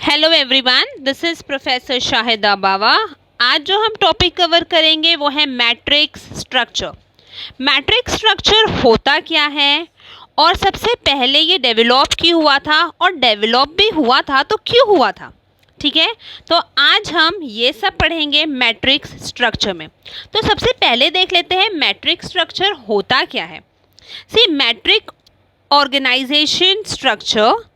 Hello everyone, this is professor Shahida Bawa. आज जो हम टॉपिक कवर करेंगे वो है मैट्रिक्स स्ट्रक्चर। मैट्रिक्स स्ट्रक्चर होता क्या है और सबसे पहले ये डेवलप क्यों हुआ था और डेवलप भी हुआ था तो क्यों हुआ था। ठीक है, तो आज हम ये सब पढ़ेंगे मैट्रिक्स स्ट्रक्चर में। तो सबसे पहले देख लेते हैं मैट्रिक्स स्ट्रक्चर होता क्या है। सी मैट्रिक ऑर्गेनाइजेशन स्ट्रक्चर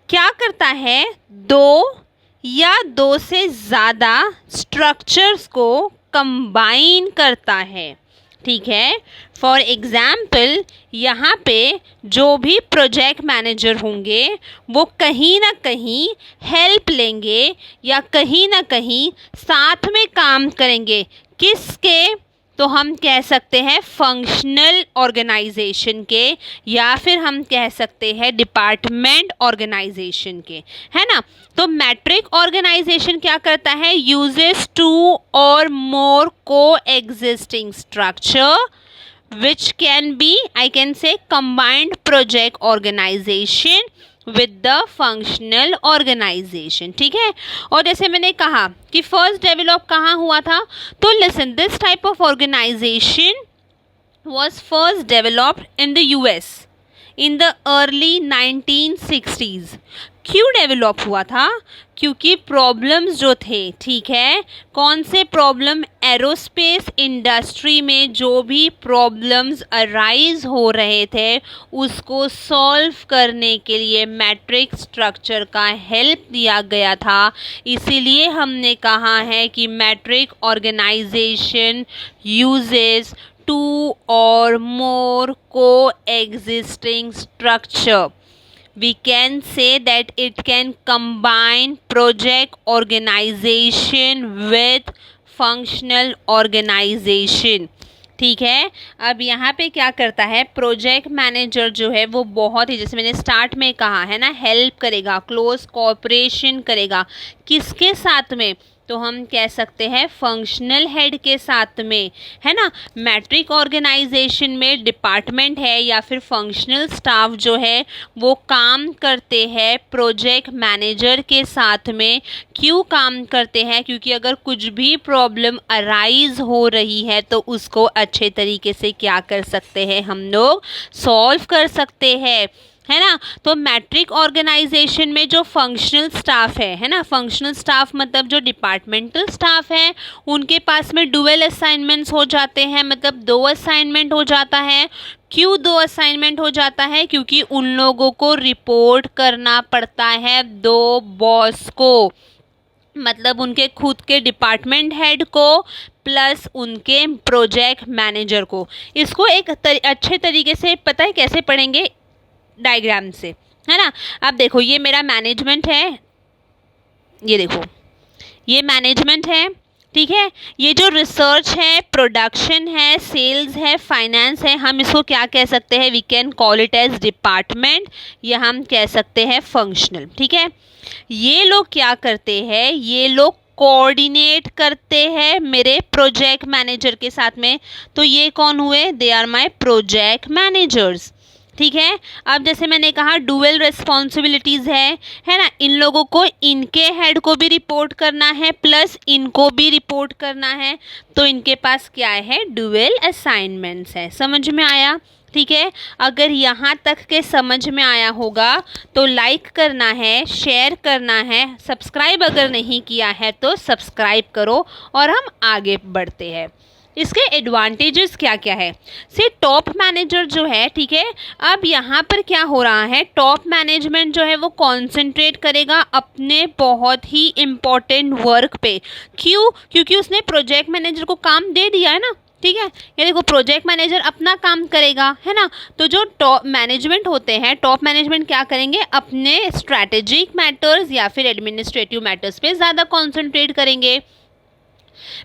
क्या करता है, दो या दो से ज़्यादा स्ट्रक्चर्स को कंबाइन करता है। ठीक है, फॉर एग्ज़ाम्पल यहाँ पे जो भी प्रोजेक्ट मैनेजर होंगे वो कहीं ना कहीं हेल्प लेंगे या कहीं ना कहीं साथ में काम करेंगे। किसके? तो हम कह सकते हैं फंक्शनल ऑर्गेनाइजेशन के, या फिर हम कह सकते हैं डिपार्टमेंट ऑर्गेनाइजेशन के, है ना। तो मैट्रिक ऑर्गेनाइजेशन क्या करता है, यूजेस टू और मोर को existing structure which can be, I can say, combined project organization with the functional organization। ठीक है, और जैसे मैंने कहा कि फर्स्ट डेवलप कहाँ हुआ था, तो listen, this type of organisation was first developed in the US in the early 1960s। क्यों डेवलप हुआ था? क्योंकि प्रॉब्लम्स जो थे, ठीक है, कौन से प्रॉब्लम, एरोस्पेस इंडस्ट्री में जो भी प्रॉब्लम्स अराइज हो रहे थे उसको सॉल्व करने के लिए मैट्रिक स्ट्रक्चर का हेल्प दिया गया था। इसीलिए हमने कहा है कि matrix organisation uses two or more coexisting structure। We can say that it can combine project organization with functional organization। ठीक है, अब यहाँ पे क्या करता है, प्रोजेक्ट मैनेजर जो है वो बहुत ही, जैसे मैंने स्टार्ट में कहा है ना, हेल्प करेगा, क्लोज कोऑपरेशन करेगा। किसके साथ में? तो हम कह सकते हैं फंक्शनल हेड के साथ में, है ना। मैट्रिक ऑर्गेनाइजेशन में डिपार्टमेंट है या फिर फंक्शनल स्टाफ जो है वो काम करते हैं प्रोजेक्ट मैनेजर के साथ में। क्यों काम करते हैं? क्योंकि अगर कुछ भी प्रॉब्लम अराइज हो रही है तो उसको अच्छे तरीके से क्या कर सकते हैं, हम लोग सॉल्व कर सकते हैं, है ना। तो मैट्रिक ऑर्गेनाइजेशन में जो फंक्शनल स्टाफ है ना, फंक्शनल स्टाफ मतलब जो डिपार्टमेंटल स्टाफ है उनके पास में डुअल असाइनमेंट्स हो जाते हैं, मतलब 2 असाइनमेंट हो जाता है। क्यों 2 असाइनमेंट हो जाता है? क्योंकि उन लोगों को रिपोर्ट करना पड़ता है 2 बॉस को, मतलब उनके खुद के डिपार्टमेंट हेड को प्लस उनके प्रोजेक्ट मैनेजर को। इसको एक अच्छे तरीके से पता है कैसे पढ़ेंगे, डायग्राम से, है ना। अब देखो ये मेरा मैनेजमेंट है, ये देखो ये मैनेजमेंट है, ठीक है। ये जो रिसर्च है, प्रोडक्शन है, सेल्स है, फाइनेंस है, हम इसको क्या कह सकते हैं, we can call it as department, या हम कह सकते हैं फंक्शनल। ठीक है, ये लोग क्या करते हैं, ये लोग कोऑर्डिनेट करते हैं मेरे प्रोजेक्ट मैनेजर के साथ में। तो ये कौन हुए, they are my project managers. ठीक है, अब जैसे मैंने कहा डुअल रिस्पॉन्सिबिलिटीज़ है ना, इन लोगों को इनके हेड को भी रिपोर्ट करना है प्लस इनको भी रिपोर्ट करना है, तो इनके पास क्या है, डुअल असाइनमेंट्स है। समझ में आया? ठीक है, अगर यहाँ तक के समझ में आया होगा तो लाइक करना है, शेयर करना है, सब्सक्राइब अगर नहीं किया है तो सब्सक्राइब करो और हम आगे बढ़ते हैं। इसके एडवांटेजेस क्या क्या है? से टॉप मैनेजर जो है, ठीक है, अब यहाँ पर क्या हो रहा है, टॉप मैनेजमेंट जो है वो कंसंट्रेट करेगा अपने बहुत ही इम्पोर्टेंट वर्क पे। क्यों? क्योंकि उसने प्रोजेक्ट मैनेजर को काम दे दिया है ना। ठीक है, ये देखो प्रोजेक्ट मैनेजर अपना काम करेगा, है ना। तो जो टॉप मैनेजमेंट होते हैं, टॉप मैनेजमेंट क्या करेंगे, अपने स्ट्रैटेजिक मैटर्स या फिर एडमिनिस्ट्रेटिव मैटर्स पे ज़्यादा कॉन्सेंट्रेट करेंगे।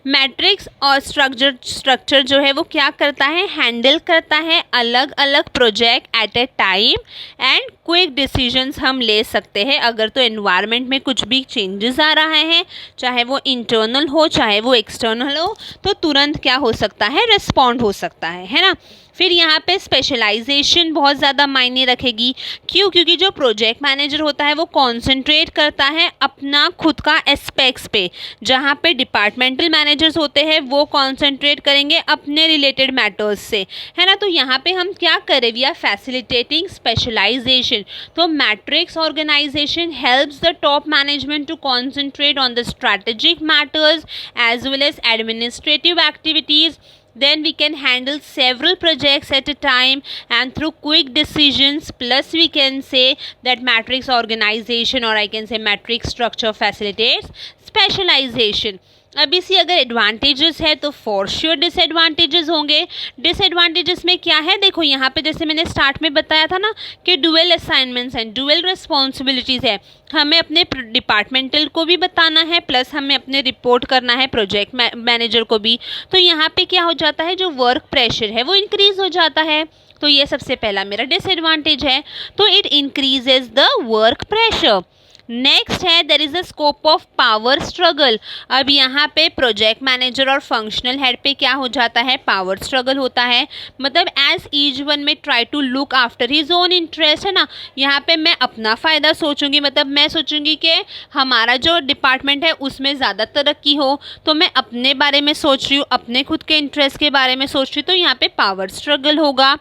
मैट्रिक्स और स्ट्रक्चर जो है वो क्या करता है, हैंडल करता है अलग अलग project at A time and quick decisions हम ले सकते हैं। अगर तो एनवायरनमेंट में कुछ भी चेंजेस आ रहा है, चाहे वो इंटरनल हो चाहे वो एक्सटर्नल हो, तो तुरंत क्या हो सकता है, रिस्पॉन्ड हो सकता है ना। फिर यहाँ पे स्पेशलाइजेशन बहुत ज़्यादा मायने रखेगी। क्यों? क्योंकि जो प्रोजेक्ट मैनेजर होता है वो कॉन्सेंट्रेट करता है अपना खुद का एस्पेक्ट्स पे, जहाँ पे डिपार्टमेंटल मैनेजर्स होते हैं वो कॉन्सेंट्रेट करेंगे अपने रिलेटेड मैटर्स से, है ना। तो यहाँ पे हम क्या करें, वी आर फैसिलिटेटिंग स्पेशलाइजेशन। तो matrix organisation helps the top management to concentrate on the strategic matters as well as administrative activities. Then we can handle several projects at a time and through quick decisions. Plus we can say that matrix organization, or I can say matrix structure, facilitates specialization. अब इसी अगर advantages है तो for sure disadvantages होंगे। Disadvantages में क्या है, देखो यहाँ पे जैसे मैंने स्टार्ट में बताया था ना कि डुअल असाइनमेंट्स हैं, डुअल रिस्पॉन्सिबिलिटीज़ है। हमें अपने डिपार्टमेंटल को भी बताना है, प्लस हमें अपने रिपोर्ट करना है प्रोजेक्ट मैनेजर को भी। तो यहाँ पे क्या हो जाता है, जो वर्क प्रेशर है वो इंक्रीज़ हो जाता है। तो ये सबसे पहला मेरा डिसएडवांटेज है। तो it increases the work pressure. Next है there is a scope of power struggle. अब यहाँ पे प्रोजेक्ट मैनेजर और फंक्शनल हेड पे क्या हो जाता है, पावर स्ट्रगल होता है। मतलब as each one may try to look after his own interest, है ना। यहाँ पे मैं अपना फ़ायदा सोचूंगी, मतलब मैं सोचूंगी कि हमारा जो डिपार्टमेंट है उसमें ज़्यादा तरक्की हो, तो मैं अपने बारे में सोच रही हूँ, अपने खुद के इंटरेस्ट के बारे में सोच रही हूँ, तो यहाँ पे पावर स्ट्रगल होगा।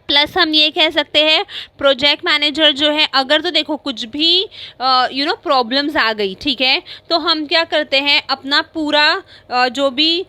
प्लस हम ये कह सकते हैं प्रोजेक्ट मैनेजर जो है, अगर तो देखो कुछ भी प्रॉब्लम्स आ गई, ठीक है, तो हम क्या करते हैं अपना पूरा जो भी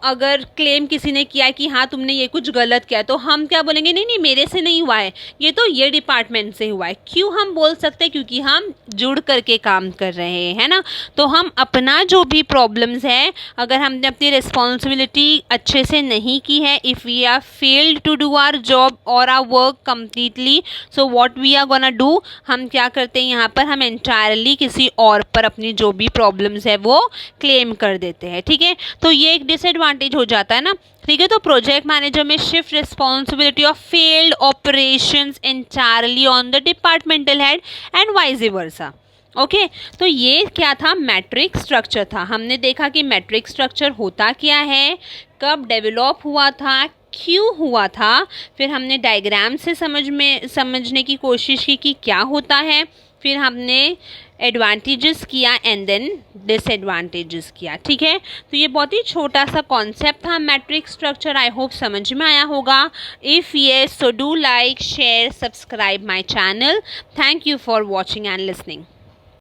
अगर क्लेम किसी ने किया है कि हाँ तुमने ये कुछ गलत किया, तो हम क्या बोलेंगे, नहीं नहीं मेरे से नहीं हुआ है, ये तो ये डिपार्टमेंट से हुआ है। क्यों हम बोल सकते हैं, क्योंकि हम जुड़ करके काम कर रहे हैं ना। तो हम अपना जो भी प्रॉब्लम्स है, अगर हमने अपनी रिस्पॉन्सिबिलिटी अच्छे से नहीं की है, if we are failed to do our job और our work completely, so what we are gonna do, हम क्या करते हैं यहाँ पर, हम एंटायरली किसी और पर अपनी जो भी प्रॉब्लम्स है वो क्लेम कर देते हैं, ठीक है। तो ये एक डिसएडवांटेज हो जाता है ना, ठीक है। तो प्रोजेक्ट मैनेजर में shift responsibility of failed operations entirely on the departmental head and vice versa. Okay तो ये क्या था, मैट्रिक्स स्ट्रक्चर था। हमने देखा कि मैट्रिक्स स्ट्रक्चर होता क्या है, कब डेवलप हुआ था, क्यों हुआ था। फिर हमने डायग्राम से समझने की कोशिश की कि क्या होता है। फिर हमने एडवांटेजेस किया एंड देन डिसएडवांटेजेस किया, ठीक है। तो ये बहुत ही छोटा सा कॉन्सेप्ट था मैट्रिक्स स्ट्रक्चर। आई होप समझ में आया होगा। If yes so do like, share, subscribe my channel. Thank you for watching and listening.